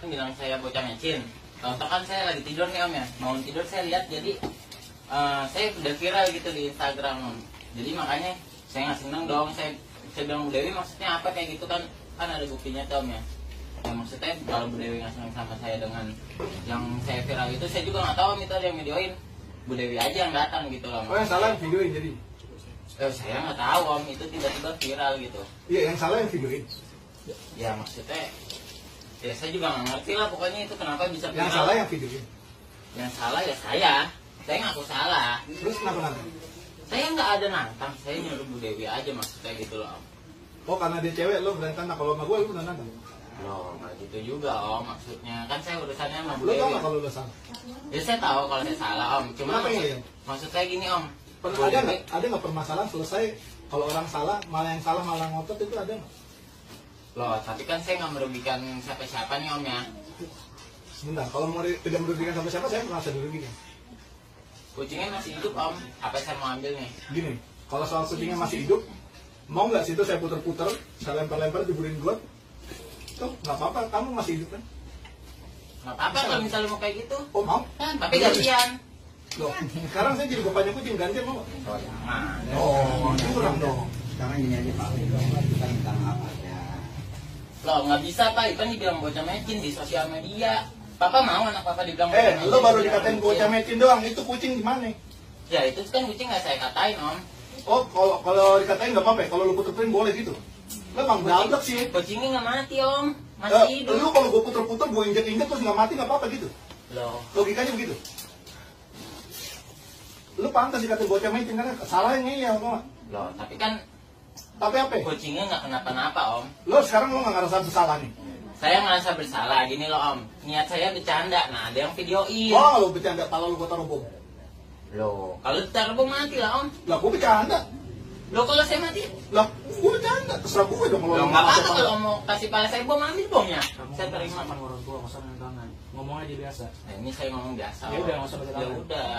bilang saya bocah mecin. Contoh kan saya lagi tidur nih om ya, mau tidur saya lihat jadi saya udah viral gitu di Instagram om. Jadi makanya saya nggak seneng dong, saya bilang Bu Dewi maksudnya apa kayak gitu kan ada buktinya tuh om ya. Ya maksudnya kalau Bu Dewi nggak seneng sama saya dengan yang saya viral itu, saya juga nggak tahu om itu ada yang videoin. Bu Dewi aja yang datang gitu loh. Oh yang salah yang videoin jadi? Saya nggak tahu om, itu tiba-tiba viral gitu. Iya yang salah yang videoin. Ya maksudnya ya saya juga nggak ngerti lah pokoknya itu kenapa bisa viral. Yang salah yang videoin. Yang salah ya saya ngaku salah. Terus kenapa nanti? Saya nggak ada nantang, saya nyuruh Bu Dewi aja maksudnya gitu loh om. Oh karena dia cewek lo berani tantang, kalau sama gue lo berani tantang? Loh nggak gitu juga om, maksudnya kan saya urusannya sama Bu Lo tau Dewi. gak kalau lo salah? Ya saya tahu kalau saya salah om, cuma Kenapa ya? maksud saya gini om. Ada nggak permasalahan selesai kalau orang salah malah ngotot itu ada nggak? Loh tapi kan saya nggak merugikan siapa-siapa nih om ya. Sebentar, kalau tidak merugikan sama siapa saya merasa dirugikan. Kucingnya masih hidup om, apa saya mau ambil nih? Gini, kalau soal kucingnya masih hidup, mau nggak situ saya puter-puter, saya lempar-lempar jeburin got? Tuh nggak apa-apa, kamu masih hidup kan? Nggak apa-apa kalau misalnya mau kayak gitu. Oh mau? Tapi gantian. Loh, sekarang saya jadi bapaknya kucing, gantian mau nggak? Oh jangan. Oh, curang dong. Sekarang gini aja Pak, kita minta maaf aja. Loh nggak bisa pak, itu kan dibilang bocah mecin di sosial media. Papa mau anak papa dibilang bocah mecin? Lo baru dikatain bocah mecin doang, itu kucing gimana? Ya itu kan kucing nggak saya katain om. Oh, kalau dikatain nggak apa-apa, kalau lo puter-puterin boleh gitu. Lo emang gablek sih. Kucingnya nggak mati om, masih hidup. Lu kalau gue puter-puter, gue injek-injek terus nggak mati nggak apa-apa gitu. Loh, Logikanya begitu. Lu pantas dikatain bocah mecin karena salahnya iya, apa? loh tapi kan Tapi apa? kucingnya nggak kenapa-napa om. Lo sekarang lo nggak ngerasa bersalah nih? Saya ngerasa bersalah gini loh om. Niat saya bercanda, nah ada yang videoin. Wah, lo bercanda, kalau lo gue taruh bom. Loh, kalau ditaruh bom mati lah om. Lah, gue bercanda. Loh kalau saya mati, Lah, gue bercanda. Terserah gue dong kalau loh lo nggak apa-apa ngasih kalau mau kasih pala saya bom, ambil bomnya. Saya terima. sama orang tua, nggak usah tangan. Ngomong aja biasa. Nah ini saya ngomong biasa. Ya Om. udah, nggak usah pakai Ya tangan. udah.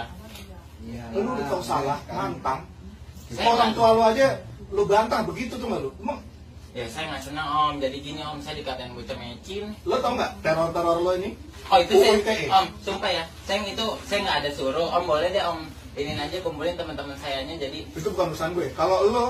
Iya. Lu udah tau salah, nantang. Saya Orang nggak- tua lo aja, lo bantah begitu tuh nggak lo? Emang, Ya saya nggak senang om. Jadi gini om, saya dikatain bocah mecin. lo tau nggak teror-teror lo ini? Oh itu saya, UITE. om, sumpah ya. Saya nggak ada suruh. Om boleh deh om. Ini aja kumpulin teman-teman sayanya. Jadi Itu bukan urusan gue. Kalau lo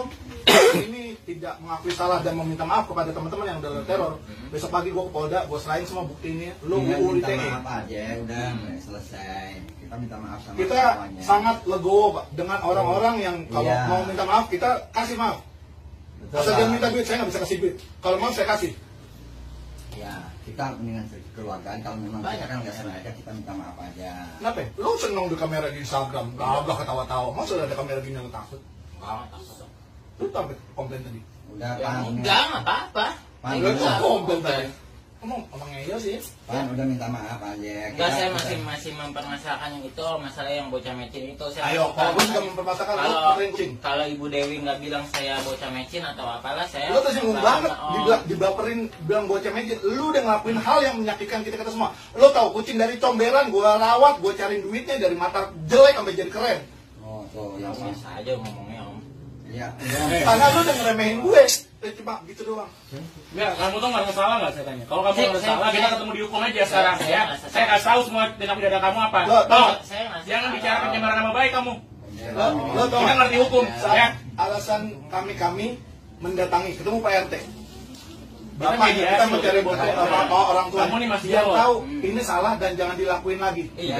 ini tidak mengakui salah dan meminta maaf kepada teman-teman yang udah lo teror, besok pagi gue ke Polda, gue serahin semua bukti ini. Lo Tinggal UU minta ITE. maaf aja, udah selesai. Kita minta maaf sama Kita semuanya. sangat legowo Pak, dengan orang-orang yang kalau Iya. mau minta maaf kita kasih maaf. Betul, Asal Pak. dia minta duit saya nggak bisa kasih duit. Kalau mau saya kasih. Ya, kita mendingan kekeluargaan. Kalau memang kita kan nggak sengaja, kita minta maaf aja. Kenapa? Lo seneng di kamera di Instagram, gablah ketawa-tawa. Masa udah ada kamera gini lo takut? nggak takut om. Lu sampai komplain tadi. Udah, Ya Pan. enggak, nggak apa-apa. Pan, Saya Lu nggak tuh komplain komplain. tadi. Emang ngeyel sih. Pan, udah minta maaf aja. Enggak, saya Kita- masih mempermasalahkan yang itu, masalah yang bocah mecin itu. Saya Ayo, suka. kalau gue juga mempermasalahkan lo kalau kerincing. kalau Ibu Dewi nggak bilang saya bocah mecin atau apalah, saya Lo tersinggung suka banget, sama Om. dibaperin, bilang bocah mejit. Lu udah ngelakuin hal yang menyakitkan kita semua. Lo tau kucing dari comberan, gue rawat, gue cariin duitnya dari mata jelek sampai jadi keren. Oh, tuh, Ya yang biasa aja ngomongnya om. Ya, Karena lu udah ngeremehin gue. Cuma gitu doang. Enggak, kamu tuh nggak salah nggak saya tanya? Kalau kamu Saya- nggak saya- salah, kita saya- ketemu dihukum aja sekarang saya ya. ngerasa Saya kasih tahu semua tindak pidana kamu apa. Loh, Toh, saya ngerasa jangan salah. bicara pencemaran nama baik kamu. Lo tau Kita nggak? ngerti hukum, ya. Alasan kami mendatangi, ketemu Pak RT. Kita Bapak, mediasi, kita mencari udah, bukti udah. apa orang tua. Kamu nih masih Biar jawab. tahu ini salah dan jangan dilakuin lagi. Iya,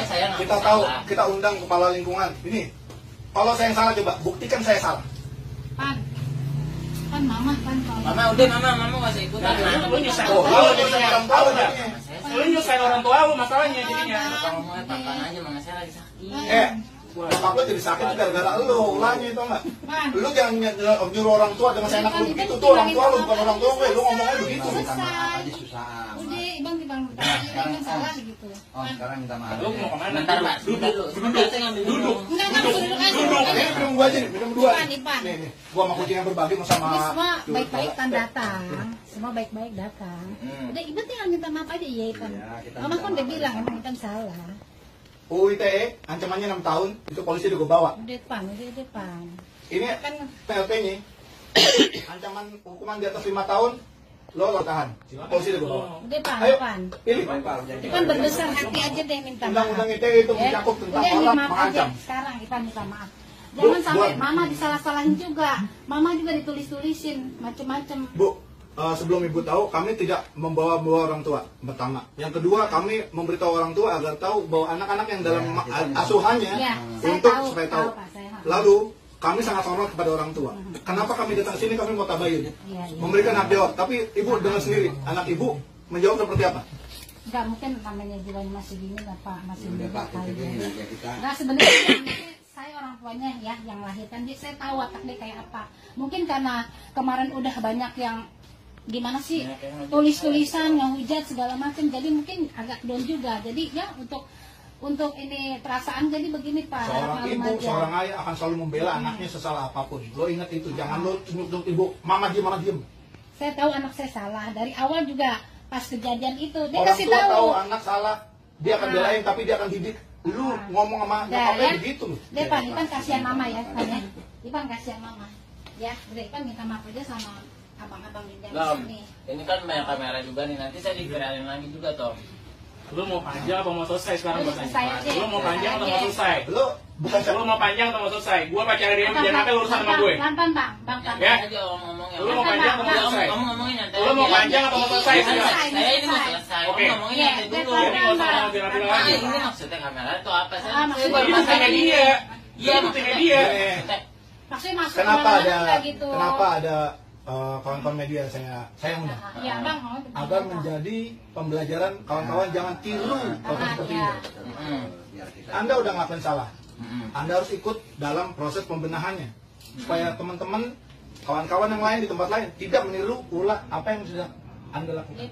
saya nggak Kita salah. tahu, kita undang kepala lingkungan. Ini, kalau saya yang salah coba, buktikan saya salah. Pan mama kan kalau Mama udah mama nggak usah ikutan. Nah, lu nyusahin Oh, orang lo tua jadi jadinya. orang tua Udah. jadinya. Lu nyusahin orang tua lu masalahnya jadinya. Bapak ngomongnya pelan aja, mama saya lagi sakit. Bokap lo jadi sakit itu gara-gara lo, ulangnya itu enggak? Pan. Lu jangan nyuruh orang tua dengan seenak lu begitu, tuh orang tua lu bukan orang tua gue, lu ngomongnya begitu. Kita minta maaf aja susah amat. udah bang di bang yang salah gitu. Oh, sekarang minta maaf. Lu mau kemana? Bentar pak, sebentar dulu. Sebentar saya ngambil Duduk. minum. Enggak Ini minum gua aja nih, minum dua. Ipan, Ipan. Nih, gua sama kucing yang berbagi mau sama. Ini semua baik-baik kan datang, semua baik-baik datang. Udah ibu tinggal minta maaf aja ya Ipan. Iya, kita Mama minta kan udah maaf bilang aja. emang Ipan salah. UU ITE ancamannya 6 tahun, itu polisi udah gua bawa. Udah Pan. Ini Kan PLP-nya ancaman hukuman di atas 5 tahun Lo tahan. Polisi deh gue bawa. Udah Pak, Ayo. Pan. Pilih. Ipan berbesar hati aja deh minta maaf. Undang-undang ITE itu Ya, mencakup tentang udah malam maaf aja mengancam. sekarang Ipan minta maaf. Jangan Bu, sampai buat. mama disalah-salahin juga. Mama juga ditulis-tulisin macem-macem. Bu, sebelum ibu tahu, kami tidak membawa-bawa orang tua. Pertama, yang kedua, kami memberitahu orang tua agar tahu bahwa anak-anak yang dalam asuhannya Ya, saya untuk tahu, supaya tahu. Pak, saya tahu. Lalu kami sangat hormat kepada orang tua. Kenapa kami datang sini? Kami mau tabayun, Iya, iya. memberikan hak jawab. Tapi ibu dengar sendiri, anak ibu menjawab seperti apa? Enggak mungkin namanya jiwanya masih gini lah Pak, masih Udah muda Pak, kali kita ya. gini aja kita. Nah sebenarnya saya orang tuanya ya yang lahirkan, jadi saya tahu watak dia kayak apa. Mungkin karena kemarin udah banyak yang gimana sih tulis-tulisan, ngehujat segala macam, jadi mungkin agak down juga. Jadi ya untuk ini perasaan jadi begini Pak. Seorang maklum ibu, aja. seorang ayah akan selalu membela anaknya sesalah apapun. Lo ingat itu, jangan lo tunjuk ibu, mama diem. Saya tahu anak saya salah dari awal juga pas kejadian itu dia Orang kasih tua tahu. tahu anak salah, dia akan belain, tapi dia akan didik. Lu ngomong sama Dah, nyokapnya ya. begitu loh. Deh Pak, Ipan kasihan mama ya, Ipan ya. Ipan kasihan mama. Ya, udah Ipan minta maaf aja sama abang-abang di Nah, sini. ini kan banyak kamera juga nih, nanti saya diviralin lagi juga Tom. Lu mau panjang apa mau selesai sekarang? Lu Gua selesai tanya. aja. Lu mau panjang atau mau Selesai selesai? Lu bukan Lu mau panjang atau mau selesai? Gua pacar dia Bang, jangan sampai urusan sama gue. Bang, Bang. Ya. Aja om ngomongnya. Lu mau panjang atau mau selesai? Om ngomongin nanti. Lu mau aja. panjang atau mau selesai? Iya, Sudah. Saya ini mau selesai. Om Oke. ngomongin Iya, nanti dulu. Bang, Ini nggak usah ngomong bilang-bilang Nah, lagi. ini maksudnya kamera itu apa? Saya maksudnya baru Ini masalah buktinya ini. dia. Iya, Ini buktinya dia. Maksudnya masuk kenapa kemana-mana ada nggak gitu. kawan-kawan media saya undang. Iya, Bang. mau Agar menjadi pembelajaran kawan-kawan jangan tiru orang seperti Iya. ini. Biar kita. Anda udah ngelakuin salah. Mm-mm. Anda harus ikut dalam proses pembenahannya supaya teman-teman kawan-kawan yang lain di tempat lain tidak meniru ulah apa yang sudah Anda lakukan.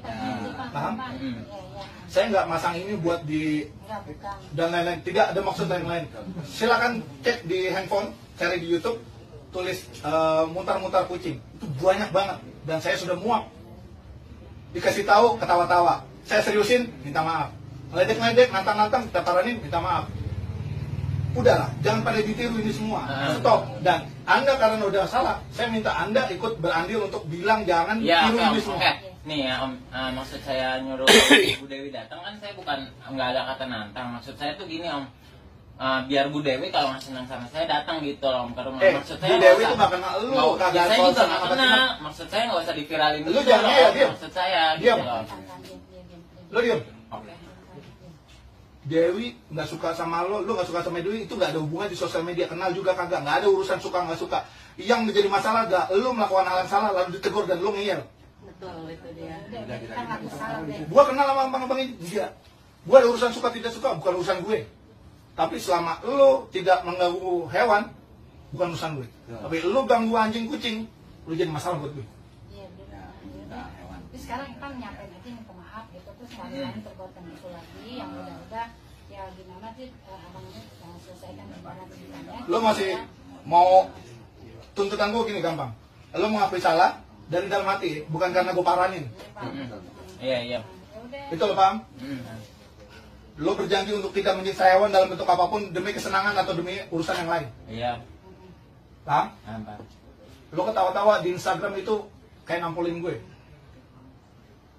Paham? Iya, iya. Saya nggak masang ini buat di Enggak, bukan. dan lain-lain, tidak ada maksud lain-lain. Silakan cek di handphone, cari di YouTube, tulis mutar-mutar kucing, itu banyak banget dan saya sudah muak. Dikasih tahu ketawa-tawa, saya seriusin minta maaf, ledek-ledek, nantang-nantang kita paranin minta maaf. Udahlah, jangan pada ditiru ini semua, stop. Dan Anda karena udah salah, saya minta Anda ikut berandil untuk bilang jangan Ya, tiru oke, ini semua. oke. Nih ya Om, maksud saya nyuruh Bu Dewi datang kan saya bukan nggak ada kata nantang. Maksud saya tuh gini Om, biar Bu Dewi kalau nggak senang sama saya datang gitu loh Om ke rumah. Maksud saya Bu nggak Dewi usah- itu gak kenal lu, nggak- kagak saya soal juga sama nggak apa kenal. Maksud saya nggak usah diviralin Lu gitu jangan loh, ya, Om. diam. Maksud saya Diam. gitu loh. Lo diem. Oke. Dewi nggak suka sama lo nggak suka sama Dewi, itu nggak ada hubungan di sosial media, kenal juga kagak, nggak ada urusan suka nggak suka. Yang menjadi masalah gak lo melakukan hal yang salah lalu ditegur dan lo ngeyel. Betul, itu dia. Udah, kita nggak salah deh. Gua kenal sama abang-abang ini, enggak. Gua ada urusan suka tidak suka, bukan urusan gue. Tapi selama lo tidak mengganggu hewan, bukan urusan gue. Tapi lo ganggu anjing kucing, lo jadi masalah buat gue. Iya, benar. Nah, hewan. Tapi sekarang kita nyampein aja minta maaf gitu, terus nggak ada lain perbuatan itu lagi yang udah ya gimana sih abangnya selesaikan gimana ceritanya. Lo masih mau tuntutan gue gini gampang. Lo mengakui salah dari dalam hati, bukan karena gue paranin. Iya, iya. Ya udah. Itu lo paham? Mm. Lo berjanji untuk tidak menyiksa hewan dalam bentuk apapun demi kesenangan atau demi urusan yang lain. Iya. Paham? Apa? Lo ketawa-tawa di Instagram itu kayak nampolin gue.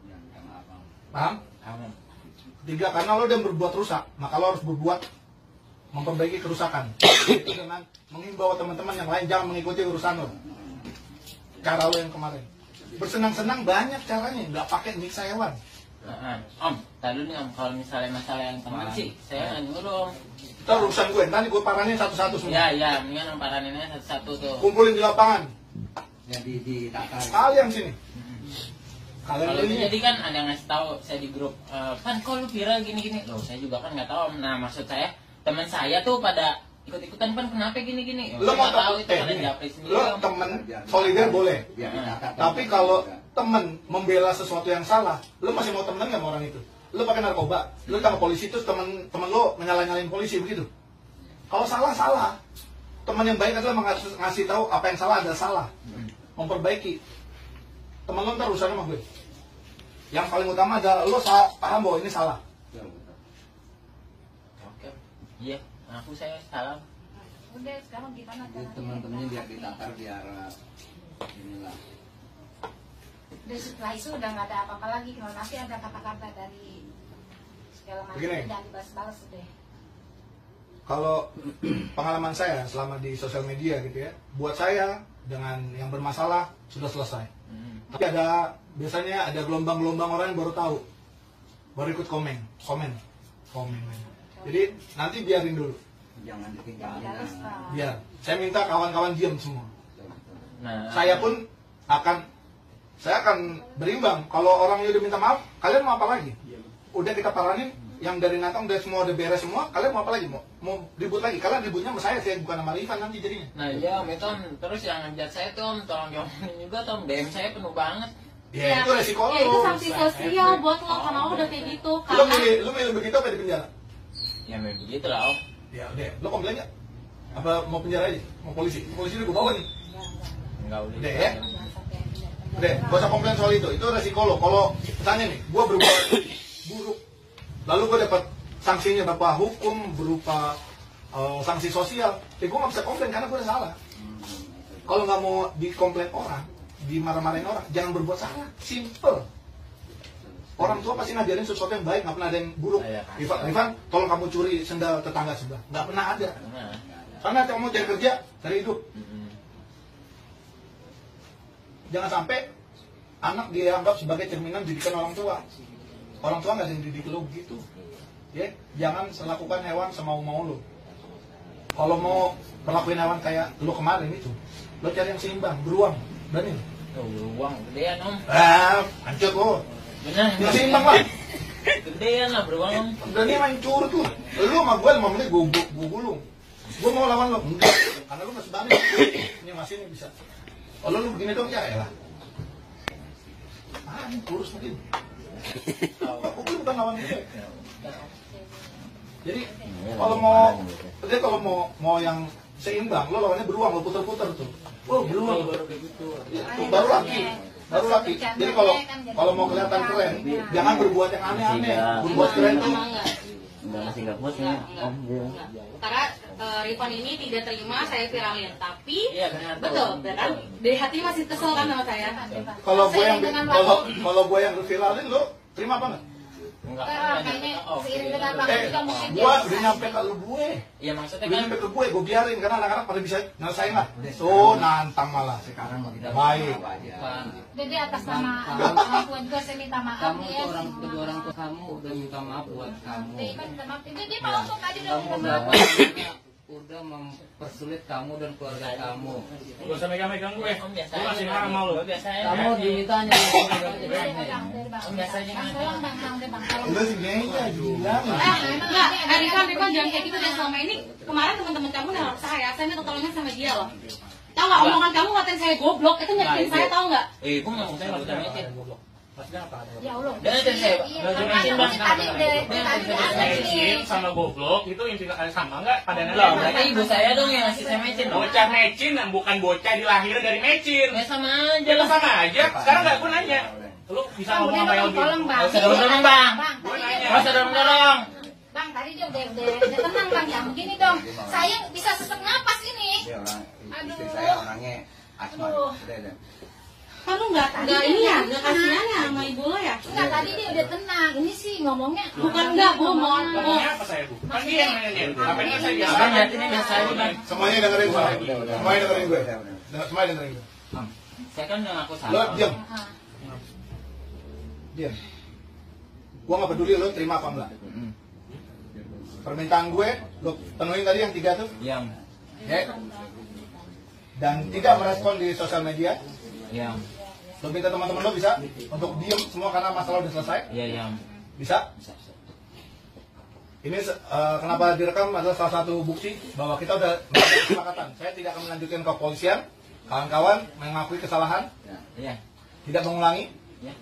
Ya, minta maaf, Bang. Paham? Kamu. Tiga, karena lo udah berbuat rusak, maka lo harus berbuat memperbaiki kerusakan. Itu dengan mengimbau teman-teman yang lain jangan mengikuti urusan lo. Cara lo yang kemarin. Bersenang-senang banyak caranya, nggak pakai nyiksa hewan. Om, tadi nih Om, kalau misalnya masalah yang teman sih, saya nggak nyuruh Om. Itu urusan gue, nanti gue paranin satu-satu semua. Iya, iya, mendingan Om paraninnya satu-satu tuh. Kumpulin di lapangan. Jadi di takar. Kalian sini. Kalian Kalau itu ini. jadi kan ada yang ngasih tahu saya di grup, kan kok lu viral gini-gini. Loh, saya juga kan nggak tahu Om. Nah, maksud saya teman saya tuh pada ikut-ikutan kan kenapa gini-gini. Lo Saya mau nggak tahu itu pada gini, japri sendiri lo Om. temen solidar boleh. Biar ditakar. Tapi kalau temen membela sesuatu yang salah, lo masih mau temenan nggak sama orang itu? Lo pakai narkoba, lo sama polisi terus temen lo menyalah-nyalain polisi begitu. Kalau salah salah, teman yang baik adalah ngasih tahu apa yang salah adalah salah, memperbaiki. Temen lo ntar urusannya sama gue. Yang paling utama adalah lo paham bahwa ini salah. Ya, betul. Oke. Iya, aku saya salah. Udah, sekarang gimana Jadi teman-temannya biar ditakar biar inilah Dan setelah itu udah nggak ada apa-apa lagi. Kalau nanti ada kata-kata dari segala macam, Begini. jangan dibalas-balas deh. Kalau pengalaman saya selama di sosial media gitu ya, buat saya dengan yang bermasalah sudah selesai. Tapi biasanya ada gelombang-gelombang orang yang baru tahu, baru ikut komen. Jadi nanti biarin dulu. Jangan ditinggalin. Balas, Pak. Biar. Saya minta kawan-kawan diam semua. Nah, Saya pun akan berimbang. Kalau orangnya udah minta maaf, kalian mau apa lagi? Udah kita paranin, yang dari Natang udah semua udah beres semua, kalian mau apa lagi? Mau ribut lagi? Kalian ributnya sama saya bukan sama Rifan nanti jadinya. nah iya Om itu Om. Terus yang ngejat saya tuh Om, tolong diomongin juga tuh Om. DM saya penuh banget. Ya, itu resiko Ya itu lu. sanksi sosial buat lo karena lo udah kayak gitu. Lu Karena milih begitu apa di penjara? Ya memang begitu lah Om. Ya udah, lu komplain nggak? Apa mau penjara aja? Mau polisi? Polisi udah gue bawa nih. Enggak udah. Udah ya? Udah, gak usah komplain soal itu resiko lo. Kalau misalnya nih, gue berbuat buruk, lalu gue dapat sanksinya berupa hukum, berupa sanksi sosial, ya gue gak bisa komplain karena gue udah salah. Kalau nggak mau dikomplain orang, dimarah-marahin orang, jangan berbuat salah. Simple. Orang tua pasti ngajarin sesuatu yang baik, nggak pernah ada yang buruk. Rifan, tolong kamu curi sendal tetangga sebelah. Nggak pernah ada. Nah, Karena kamu cari kerja, cari hidup. Jangan sampai anak dianggap sebagai cerminan didikan orang tua. Orang tua nggak ada yang didik lo gitu. Ya, jangan lakukan hewan semau-mau lo. Kalau mau perlakuin hewan kayak lo kemarin itu, lo cari yang seimbang, beruang, berani. uang gedean Om. Hancur lo. Benar. Yang seimbang lah. Gedean lah beruang Om. Berani main curut lo. Lo sama gue 5 menit gue gulung. Gue mau lawan lo, enggak. Karena lo masih berani. Ini masih ini bisa. Kalau lu begini dong ya elah. Ini kurus mungkin. Aku bukan lawan gue. Jadi kalau mau yang seimbang, lo lawannya beruang, lo puter-puter tuh. Oh beruang baru kayak gitu. Ya, baru laki. Jadi kalau mau kelihatan keren, jangan berbuat yang aneh-aneh. Berbuat keren tuh. Enggak puas ya. Om. karena Rifan ini tidak terima saya viralin, tapi Iya benar. betul, kan? Dari hati masih kesel kan sama saya. Kalau gue yang viralin lo terima apa nggak? Enggak. Kayaknya seiring dengan waktu juga mungkin dia Gue bisa. udah nyampe ke lu gue. Iya maksudnya Udah kan nyampe ke gue biarin karena anak-anak pada bisa nyelesain lah. Tuh nantang malah. Sekarang mau kita Baik. apa aja. Jadi atas nama orang tua juga saya minta maaf Kamu ya. tuh kedua orang tua kamu udah minta maaf buat kamu. Dia kan minta maaf. Dia mau kok tadi udah Kamu minta udah maaf. udah mempersulit kamu dan keluarga kamu. Gak usah megang-megang gue. Om biasa Gue masih aja. marah sama lu. Biasa aja. Kamu ditanya Om biasa aja kan. Lu sih gengnya bilang. Enggak, Rifan jangan kayak gitu deh. Selama ini kemarin teman-teman kamu nelfon saya minta tolongnya sama dia loh. Tahu nggak omongan kamu ngatain saya goblok, itu nyakitin saya tahu nggak? Gue ngomong saya nggak mecin. Ya Allah. Dan itu saya Iya, karena tadi ada Mecin sama goblok itu intinya sama nggak? Padannya Loh, sama. berarti ibu saya dong yang ngasih saya mecin dong. Bocah mecin bukan bocah dilahir dari mecin. Ya sama aja Ya lah. sama aja. Sekarang nggak gue nanya. Lu bisa ngomong apa yang lebih? tolong bang. Nggak usah dorong-dorong, Bang. Gue nanya. Nggak usah dorong-dorong. Bang, tadi dia udah tenang bang ya. Begini dong, saya bisa sesak napas ini. Dia orang istri Aduh. saya orangnya asma. Aduh. Udah. Kamu nggak ini ya, nggak kasihan ya sama ibu lo ya? Enggak, tadi dia udah tenang. Ini sih ngomongnya. Bukan enggak, Bu, mohon. Bu. Ngomongnya apa saya, Bu? Kan dia yang nanya. Apa yang saya biasa? Abang lihat ini biasa aja, Bang. Semuanya dengerin gue. Semuanya dengerin gue. Semuanya dengerin gue. Saya kan udah ngaku Lo salah. diam. Diam. Gue nggak peduli lo terima apa enggak. Permintaan gue, lo penuhin tadi yang 3 tuh. Yang. Ya. Dan tidak merespon di sosial media. Yang. Lo minta teman-teman lo bisa untuk diem semua karena masalah udah selesai. Iya, yang. Bisa? Ini kenapa direkam adalah salah satu bukti bahwa kita udah melakukan kesepakatan. Saya tidak akan melanjutkan ke kepolisian. Kawan-kawan mengakui kesalahan, Iya. tidak mengulangi, Iya.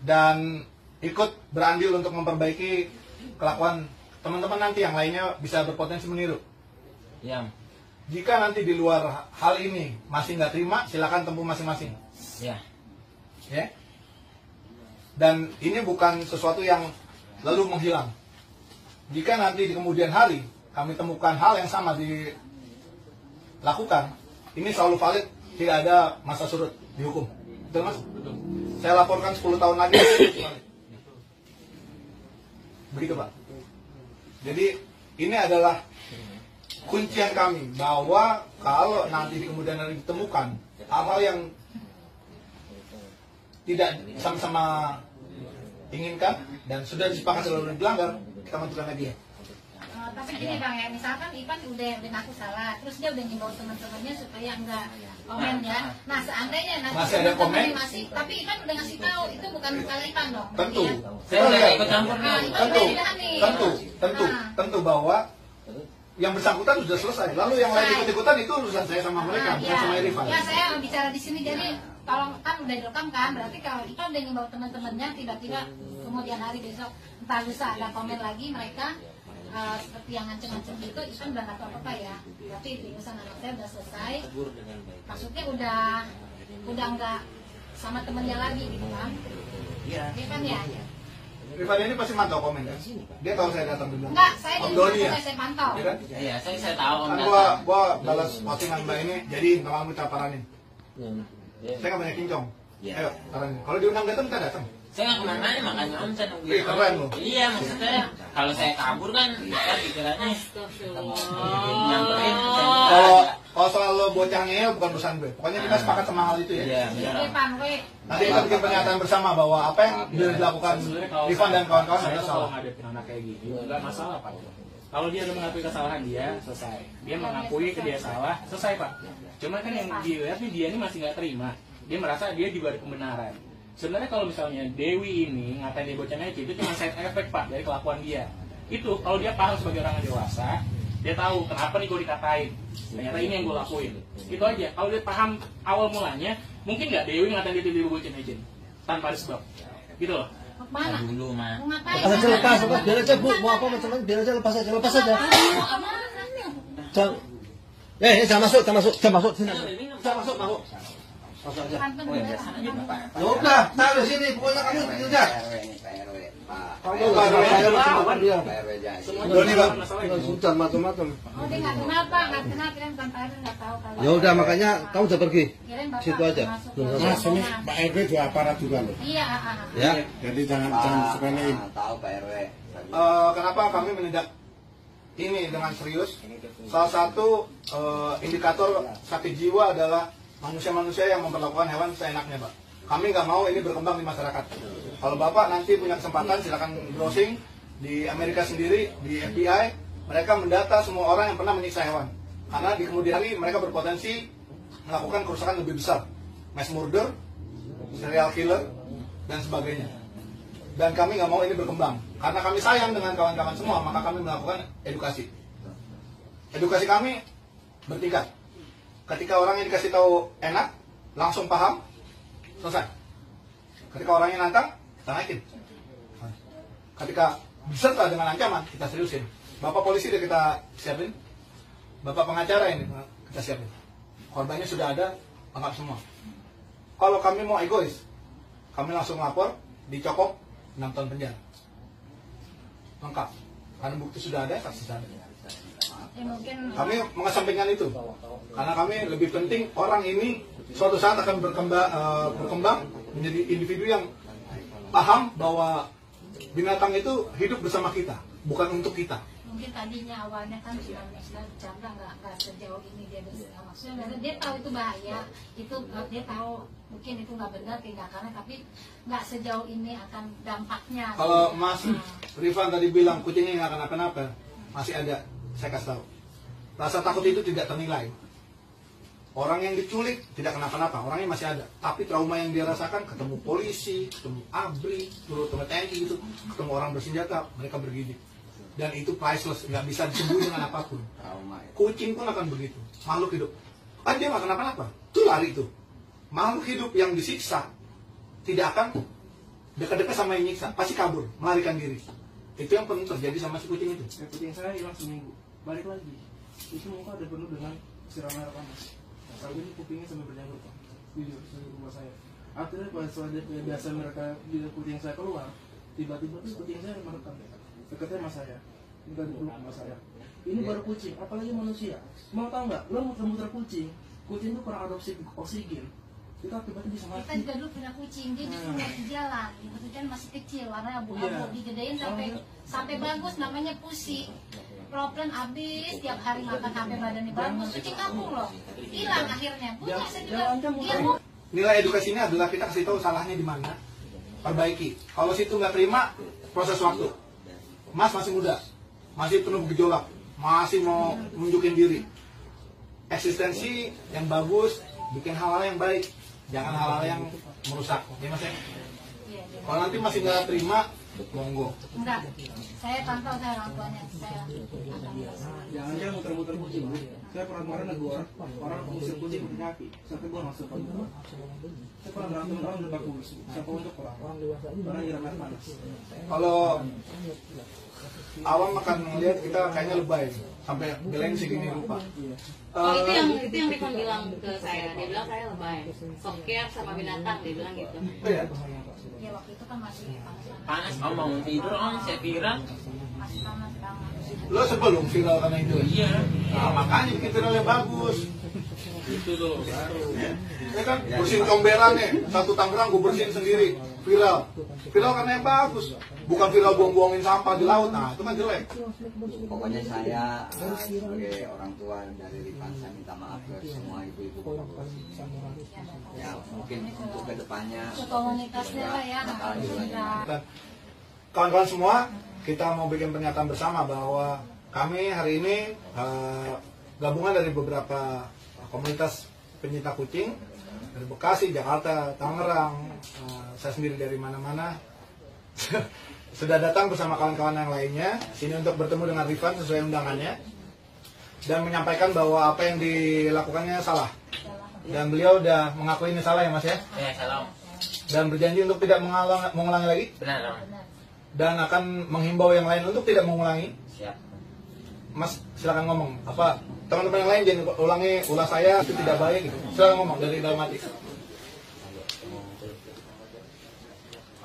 dan ikut berandil untuk memperbaiki kelakuan teman-teman nanti yang lainnya bisa berpotensi meniru. Yang. Jika nanti di luar hal ini masih nggak terima, silakan tempuh masing-masing. Iya. Ya. Dan ini bukan sesuatu yang lalu menghilang. Jika nanti di kemudian hari kami temukan hal yang sama dilakukan, ini selalu valid, tidak ada masa surut dihukum. Betul Mas? saya laporkan 10 tahun lagi. Begitu Pak. Jadi ini adalah kuncian kami bahwa kalau nanti di kemudian hari ditemukan hal-hal yang tidak sama-sama inginkan dan sudah disepakati lalu dilanggar, kita menentukan lagi ya. Tapi gini Bang ya, misalkan Ivan udah ngaku salah, terus dia udah ngimbau teman-temannya supaya enggak komen ya. Nah seandainya nanti masih ada komen, tapi Ivan udah ngasih tahu itu bukan salah Ivan dong. Tentu. Ya? Saya nggak ikut campur. Tentu bahwa yang bersangkutan sudah selesai. Lalu yang lain ikut-ikutan itu urusan saya sama mereka, bukan sama Irfan. Ya saya bicara di sini jadi kalau kan udah direkam kan, berarti kalau Ivan udah ngimbau teman-temannya tiba-tiba kemudian hari besok entah lusa ada komen lagi mereka seperti yang ngancem-ngancem gitu, Ivan udah nggak tahu apa ya. Berarti urusan anak saya udah selesai. Maksudnya udah nggak sama temennya lagi gitu kan? Iya. Kan ya. Rifan ini pasti mantau komen kan? Dia tahu saya datang dulu. Enggak, saya Om di Doni ya? saya pantau. Iya kan? Iya, saya tahu. Kan gua balas postingan Mbak ini, jadi nggak mau kita paranin. Saya nggak banyak kincong. Ayo, paranin. Kalau diundang datang, kita datang. Saya nggak kemana-mana, makanya Om saya nunggu. Keren loh. Iya, maksudnya kalau saya kabur kan pikirannya nyamperin. Kalau soal lo bocah ngeyel bukan urusan gue. Pokoknya kita sepakat sama hal itu ya. Iya. Nanti kita bikin pernyataan bersama bahwa apa yang dilakukan Rifan dan kawan-kawan saya adalah kalau salah. ngadepin anak kayak gitu nggak masalah Pak. Kalau dia udah mengakui kesalahan dia, selesai. Dia mengakui ke dia salah, selesai Pak. Cuma kan yang dilihat nih dia ini masih nggak terima. Dia merasa dia dibalik kebenaran. Sebenarnya kalau misalnya Dewi ini ngatain dia bocah ngece itu cuma side effect Pak dari kelakuan dia. Itu kalau dia paham sebagai orang yang dewasa, dia tahu kenapa nih gue dikatain. Ternyata ini yang gue lakuin. Itu aja. Kalau dia paham awal mulanya, mungkin nggak Dewi ngatain dia tiba-tiba bocah ngece tanpa ada sebab. Gitu loh. Mana? Dulu mah. Mau ngapain? Lepas aja, lepas, biar aja Bu, mau apa macam biar aja lepas aja. Jangan masuk, sini. Jangan masuk. Masuk aja. Ya udah, saya di sini. Pokoknya kamu udah. Kamu baru saya lawan dia. Doni Bang. Sudah macam-macam. Oh dia nggak kenal Pak, nggak kenal kirain bukan Pak RW nggak tahu kalau. Ya udah makanya kamu udah pergi. Kirain Bapak Situ aja. masuk ke Mas, ini rombongan. Pak RW juga aparat juga loh. Iya. Ya. Jadi jangan sepelein. Tahu Pak RW. Kenapa kami menindak ini dengan serius? Salah satu indikator sakit jiwa adalah manusia-manusia yang memperlakukan hewan seenaknya, Pak. Kami nggak mau ini berkembang di masyarakat. Kalau Bapak nanti punya kesempatan, silakan browsing di Amerika sendiri, di FBI, mereka mendata semua orang yang pernah menyiksa hewan. Karena di kemudian hari mereka berpotensi melakukan kerusakan lebih besar, mass murder, serial killer, dan sebagainya. Dan kami nggak mau ini berkembang. Karena kami sayang dengan kawan-kawan semua, maka kami melakukan edukasi. Edukasi kami bertingkat. Ketika orang yang dikasih tahu enak, langsung paham, selesai. Ketika orangnya nantang, kita naikin. Ketika beserta dengan ancaman, kita seriusin. Bapak polisi udah kita siapin, Bapak pengacara ini kita siapin. Korbannya sudah ada, lengkap semua. Kalau kami mau egois, kami langsung lapor, dicokok 6 tahun penjara. Lengkap. Karena bukti sudah ada, saksi sudah ada. Ya, mungkin Kami mengesampingkan itu. Karena kami lebih penting orang ini suatu saat akan berkembang menjadi individu yang paham bahwa binatang itu hidup bersama kita, bukan untuk kita. mungkin tadinya awalnya kan sudah bercanda nggak sejauh ini dia bersikap maksudnya karena dia tahu itu bahaya, itu dia tahu mungkin itu nggak benar tindakannya, tapi nggak sejauh ini akan dampaknya. Kalau Mas Rifan tadi bilang kucingnya nggak akan apa-apa, masih ada, saya kasih tahu. Rasa takut itu tidak ternilai. Orang yang diculik tidak kenapa-napa, orangnya masih ada. Tapi trauma yang dia rasakan, ketemu polisi, ketemu ABRI, ketemu TNI gitu, ketemu orang bersenjata, mereka bergidik. Dan itu priceless, nggak bisa disembuh dengan apapun. Kucing pun akan begitu, makhluk hidup. Kan dia nggak kenapa-napa, itu lari itu. Makhluk hidup yang disiksa tidak akan dekat-dekat sama yang nyiksa, pasti kabur, melarikan diri. Itu yang pernah terjadi sama si kucing itu. Kucing saya hilang seminggu, balik lagi. Itu muka ada penuh dengan siram air panas. Kali ini kupingnya sampai berjanggut, Pak. Di rumah saya. Akhirnya pas setelah biasa mereka di kucing saya keluar, tiba-tiba tuh kucing saya merekam dekatnya sama saya, tinggal di rumah saya. Ini baru kucing, apalagi manusia. Mau tahu nggak? Lo muter-muter kucing itu kurang adopsi oksigen. Kita juga dulu punya kucing, dia justru nggak di jalan, kemudian masih kecil, warnanya abu-abu, digedein sampai bagus, namanya Pusi. Problem abis, tiap hari makan sampai badannya bagus, kucing kampung loh, hilang akhirnya. Punya saya juga, Nilai edukasi ini adalah kita kasih tahu salahnya di mana, perbaiki. Kalau situ nggak terima, proses waktu. Mas masih muda, masih penuh gejolak, masih mau nunjukin diri. Eksistensi yang bagus, bikin hal-hal yang baik, jangan hal-hal yang merusak. Ya Mas ya? Kalau nanti masih nggak terima, monggo. enggak, saya pantau saya orang tuanya, saya Jangan muter-muter kucing. Saya pernah kemarin ada orang mengusir kucing pakai kaki, sampai gua masuk. Saya pernah berantem orang udah bagus, siapa untuk orang nyiram air panas. Kalau awam akan melihat kita kayaknya lebay, sampai belain segini lupa. Oh, itu yang Rifan bilang ke saya. Dia bilang saya lebay. Sok care sama binatang, dia bilang gitu. Iya. ya waktu itu kan masih Panas, mau tidur saya kira. masih panas banget. Lo sebelum viral karena itu. Iya. Nah, makanya bikin viralnya bagus. Itu tuh baru. Ya kan, bersihin comberan nih, satu Tangerang gue bersihin sendiri, viral karena yang bagus, bukan viral buang-buangin sampah di laut, nah itu kan jelek. Pokoknya saya sebagai orang tua dari Rifan, saya minta maaf ke semua ibu-ibu bapak-bapak. Ya mungkin untuk kedepannya komunitasnya lah ya. bakal diulangi. Dan kawan-kawan semua, kita mau bikin pernyataan bersama bahwa kami hari ini gabungan dari beberapa komunitas pencinta kucing dari Bekasi, Jakarta, Tangerang, saya sendiri dari mana-mana sudah datang bersama kawan-kawan yang lainnya sini untuk bertemu dengan Rifan sesuai undangannya dan menyampaikan bahwa apa yang dilakukannya salah dan beliau udah mengakui ini salah ya Mas ya, Ya, salam. dan berjanji untuk tidak mengulangi lagi Benar, Om. dan akan menghimbau yang lain untuk tidak mengulangi. Siap. Mas silakan ngomong apa teman-teman yang lain jangan ulangi ulah saya itu tidak baik gitu. Silakan ngomong dari dalam hati.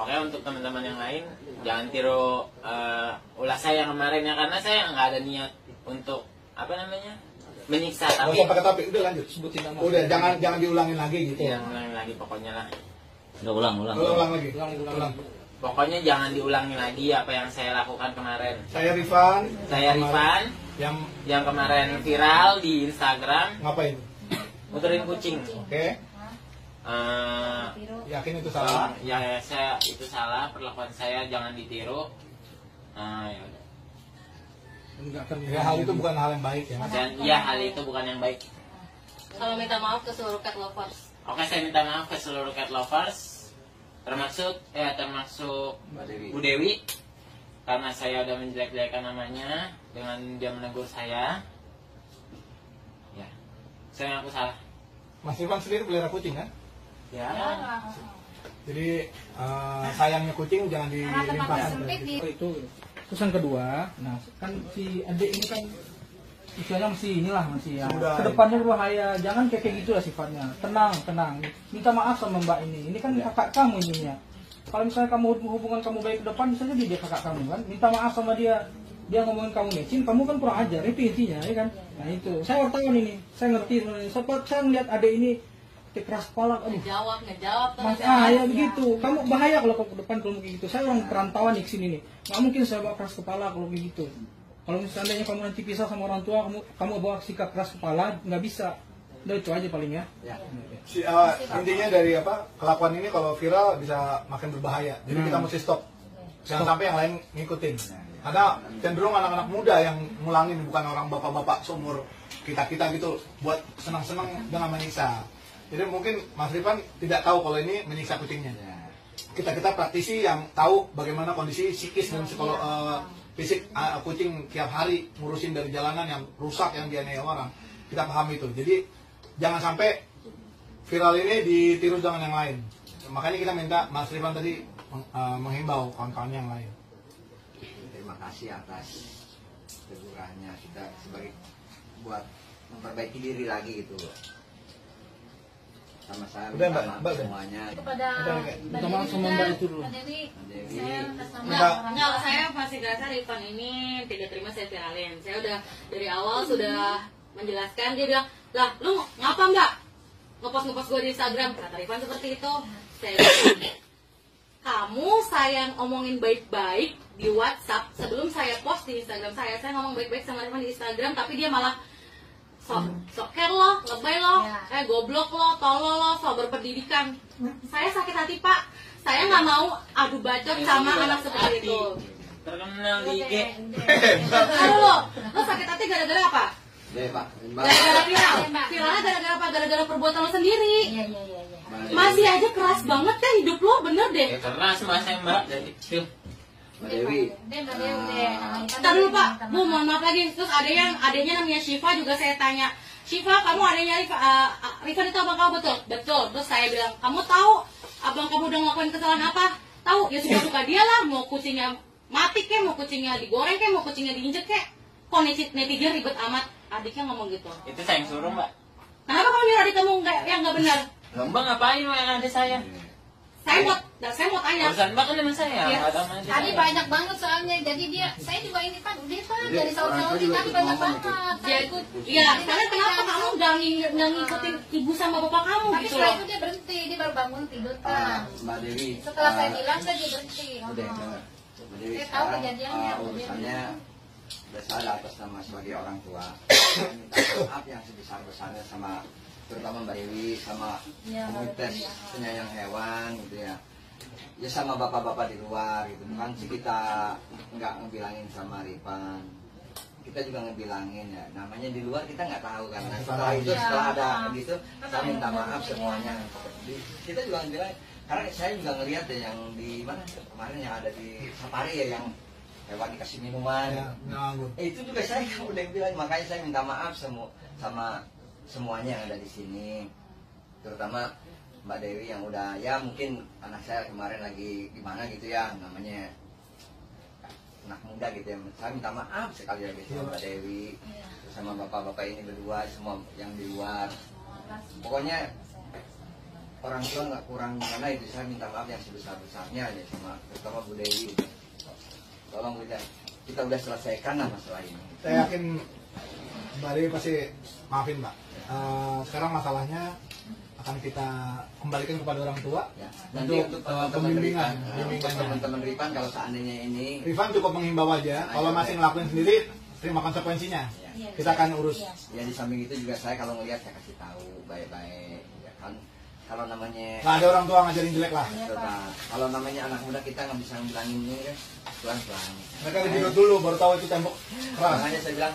Oke, untuk teman-teman yang lain jangan tiru ulah saya yang kemarin ya, karena saya nggak ada niat untuk apa namanya menyiksa, Nggak tapi usah pakai tapi udah lanjut sebutin nama. Udah jangan diulangin lagi gitu. yang ulangi lagi pokoknya lah. Ulang lagi. Ulang. Pokoknya jangan diulangi lagi apa yang saya lakukan kemarin. Saya Rifan. Saya Rifan yang kemarin viral di Instagram Ngapain? muterin kucing. Oke. Yakin itu salah? Ya, saya itu salah, perlakuan saya jangan ditiru. Ya udah. Ya hal itu bukan hal yang baik ya. Dan ya hal itu bukan yang baik. Kalau minta maaf ke seluruh cat lovers. Oke, saya minta maaf ke seluruh cat lovers, termasuk Bu Dewi, karena saya udah menjelek-jelekan namanya dengan dia menegur saya. Ya, saya ngaku salah. Mas Rifan sendiri pelihara kucing kan? Ya. Jadi sayangnya kucing jangan Karena tempatnya dilimpahkan. sempit di Itu terus yang kedua, nah kan si adik ini kan istilahnya masih ya Sudah. kedepannya berbahaya, jangan kayak gitu lah sifatnya. Tenang, minta maaf sama mbak ini kan kakak kamu ininya. Kalau misalnya kamu hubungan kamu baik ke depan, misalnya dia kakak kamu kan, minta maaf sama dia ngomongin kamu mecin, kamu kan kurang ajar, itu intinya ya kan. Nah itu saya wartawan ini, saya ngerti sebenarnya. Saya ngeliat adik ini keras kepala, aduh. Ngejawab Mas, terus. ya begitu. Kamu bahaya kalau ke depan kalau begitu. Saya orang perantauan di sini nih. Nggak mungkin saya bawa keras kepala kalau begitu. Kalau misalnya kamu nanti pisah sama orang tua, kamu bawa sikap keras kepala, nggak bisa. Udah itu aja paling ya. Intinya dari kelakuan ini kalau viral bisa makin berbahaya. Jadi kita mesti stop. Jangan sampai yang lain ngikutin. Karena cenderung anak-anak muda yang ngulangin, bukan orang bapak-bapak seumur kita gitu buat senang-senang dengan menyiksa. Jadi mungkin Mas Rifan tidak tahu kalau ini menyiksa kucingnya. Kita praktisi yang tahu bagaimana kondisi psikis dan fisik kucing tiap hari ngurusin dari jalanan yang rusak, yang dianiaya orang. Kita paham itu. Jadi jangan sampai viral ini ditiru dengan yang lain. Makanya kita minta Mas Rifan tadi menghimbau kawan-kawan yang lain. Terima kasih atas tegurannya, sudah sebagai buat memperbaiki diri lagi gitu loh. Sama saya Udah, minta Mbak, maaf semuanya. kepada Minta maaf sama Mbak itu dulu. Mbak Dewi, saya atas nama Enggak. orang Enggak, saya masih ngerasa Rifan ini tidak terima saya viralin. Saya udah dari awal sudah menjelaskan, dia bilang, lah lu ngapa mbak? ngepost gue di Instagram, kata Rifan seperti itu. Saya bilang, kamu sayang omongin baik-baik di WhatsApp, sebelum saya post di Instagram saya ngomong baik-baik sama Rifan di Instagram, tapi dia malah sok care lo, lebay lo, goblok lo, tolol lo, sok berpendidikan. Saya sakit hati Pak, saya nggak mau adu bacot sama anak seperti itu. Terkenal di IG. Aduh lo sakit hati gara-gara apa? Pak. Gara-gara viral. Viralnya gara-gara apa? Gara-gara perbuatan lo sendiri. Masih aja keras banget kan hidup lo, bener deh. Ya keras mas Mbak dari kecil. Mbak Dewi. Ntar dulu Pak, Bu mohon maaf lagi. Terus adanya namanya Syifa juga saya tanya, Syifa kamu adanya Rifan itu abang kamu betul? Betul. Terus saya bilang, kamu tahu abang kamu udah ngelakuin kesalahan apa? Tahu, ya suka-suka dia lah. Mau kucingnya mati kek, mau kucingnya digoreng kek, mau kucingnya diinjek kek. Kok netizen ribet amat? Adiknya ngomong gitu. Itu saya yang suruh Mbak. Kenapa kamu nyuruh adik kamu yang nggak benar? Mbak ngapain Mbak yang ada saya? Saya mau tanya. Urusan Mbak kan dengan saya. Iya. Nggak ada sama dia. Tadi banyak banget soalnya, jadi dia, saya juga ini Pak, dia Pak dari Saudi tadi banyak banget. Saya ikut. Iya, karena kenapa kamu nggak ngikutin ibu sama bapak kamu Tapi gitu setelah loh? itu dia berhenti, dia baru bangun tidur Pak. Mbak Dewi. Setelah saya bilang kan dia berhenti. Udah dengar. Mbak Dewi, Saya tahu sekarang, kejadiannya. urusannya bersalah atas nama sebagai orang tua. Saya minta maaf yang sebesar-besarnya sama terutama Mbak Dewi sama komunitas penyayang hewan gitu ya. Ya sama bapak-bapak di luar gitu kan sih, kita nggak ngebilangin sama Rifan, kita juga ngebilangin ya, namanya di luar kita nggak tahu kan. Setelah itu setelah ada gitu saya minta maaf semuanya. Kita juga ngebilangin karena saya juga ngelihat ya yang di mana kemarin yang ada di safari ya, yang hewan dikasih minuman itu juga saya udah bilang, makanya saya minta maaf sama semuanya yang ada di sini, terutama Mbak Dewi yang udah ya mungkin anak saya kemarin lagi gimana gitu ya, namanya anak muda gitu ya. Saya minta maaf sekali lagi sama Mbak Dewi, terus sama bapak-bapak ini berdua, semua yang di luar. Pokoknya orang tua nggak kurang mana itu, saya minta maaf yang sebesar-besarnya aja sama terutama Bu Dewi. Tolong kita udah selesaikan lah masalah ini. Saya yakin Mbak Dewi pasti maafin Mbak. Sekarang masalahnya akan kita kembalikan kepada orang tua ya. Nanti untuk pembimbingan. Teman-teman Rifan kalau seandainya ini Rifan cukup menghimbau aja, kalau masih ngelakuin sendiri terima konsekuensinya. Kita akan urus. Ya di samping itu juga saya kalau ngelihat saya kasih tahu baik-baik ya kan. Kalau namanya nggak ada orang tua ngajarin jelek lah. Kalau namanya anak muda kita nggak bisa bilangin ini kan pelan-pelan. Mereka dihidup dulu baru tahu itu tembok keras. Makanya saya bilang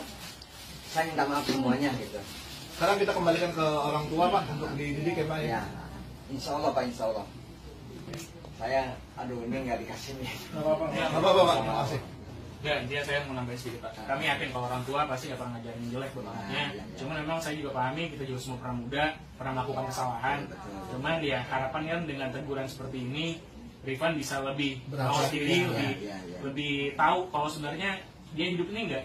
saya minta maaf semuanya gitu. Sekarang kita kembalikan ke orang tua Pak untuk dididik ya Pak ya. Insya Allah Pak, Insya Allah. Saya ini nggak dikasih nih. Nggak apa-apa Pak, terima kasih. Ya, intinya saya mau nambahin sedikit Pak. Kami yakin kalau orang tua pasti nggak pernah ngajarin jelek buat anaknya. Cuman memang saya juga pahami, kita juga semua pernah muda, pernah melakukan kesalahan. Cuman ya harapan kan dengan teguran seperti ini, Rifan bisa lebih mawas diri, lebih tahu kalau sebenarnya dia hidup ini nggak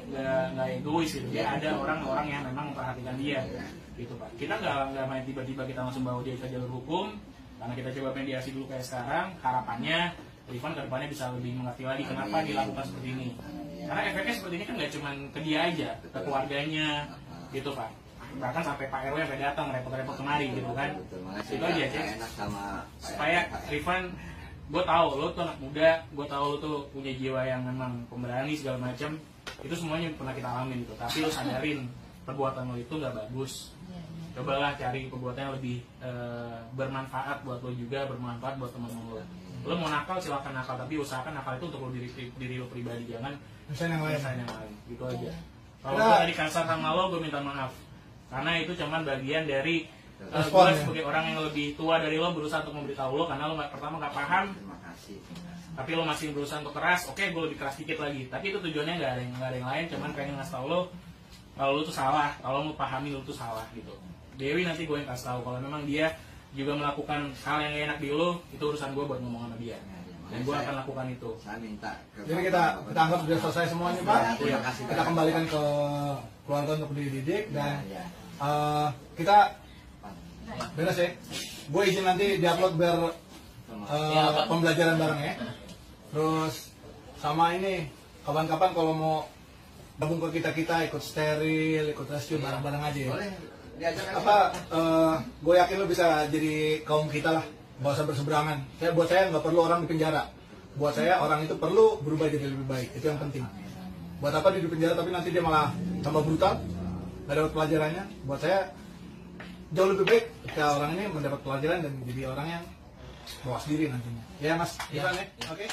egois gitu. Dia ada orang-orang yang memang memperhatikan dia, gitu Pak. Kita nggak main tiba-tiba kita langsung bawa dia ke jalur hukum, karena kita coba mediasi dulu kayak sekarang. Harapannya Rifan ke depannya bisa lebih mengerti lagi kenapa dilakukan seperti ini. Karena efeknya seperti ini kan nggak cuma ke dia aja, ke keluarganya, gitu Pak. Bahkan sampai Pak RW sampai datang repot-repot kemari gitu kan. Itu aja sih. Supaya Rifan, gue tahu lo tuh anak muda, gue tahu lo tuh punya jiwa yang memang pemberani segala macam. Itu semuanya pernah kita alamin gitu. Tapi lo sadarin perbuatan lo itu nggak bagus. Cobalah cari perbuatan yang lebih bermanfaat buat lo juga, bermanfaat buat teman lo. Lo mau nakal silakan nakal, tapi usahakan nakal itu untuk lo diri lo pribadi, jangan misalnya yang lain. Gitu aja. Kalau gue tadi kasar sama lo, gue minta maaf. Karena itu cuman bagian dari gue sebagai orang yang lebih tua dari lo berusaha untuk memberitahu lo, karena lo pertama nggak paham. Tapi lo masih berusaha untuk keras. Oke, gue lebih keras dikit lagi. Tapi itu tujuannya nggak ada yang lain, cuman pengen ngasih tau lo kalau lo tuh salah, kalau lo pahami lo tuh salah gitu. Dewi nanti gue yang kasih tahu kalau memang dia juga melakukan hal yang gak enak di lo, itu urusan gue buat ngomong sama dia. Dan gue akan lakukan itu. Saya minta. Jadi kita anggap sudah selesai semuanya Pak. Kita kembalikan ke keluarga untuk dididik dan kita beres ya. Gue izin nanti diupload biar pembelajaran bareng ya. Terus sama ini kapan-kapan kalau mau gabung ke kita ikut steril, ikut rescue bareng-bareng aja ya. Gue yakin lo bisa jadi kaum kita lah, nggak usah berseberangan. Buat saya nggak perlu orang di penjara. Buat saya orang itu perlu berubah jadi lebih baik, itu yang penting. Buat apa dia di penjara tapi nanti dia malah tambah brutal, nggak dapat pelajarannya. Buat saya jauh lebih baik ketika orang ini mendapat pelajaran dan jadi orang yang mawas diri nantinya. Ya Mas, Ivan ya, oke.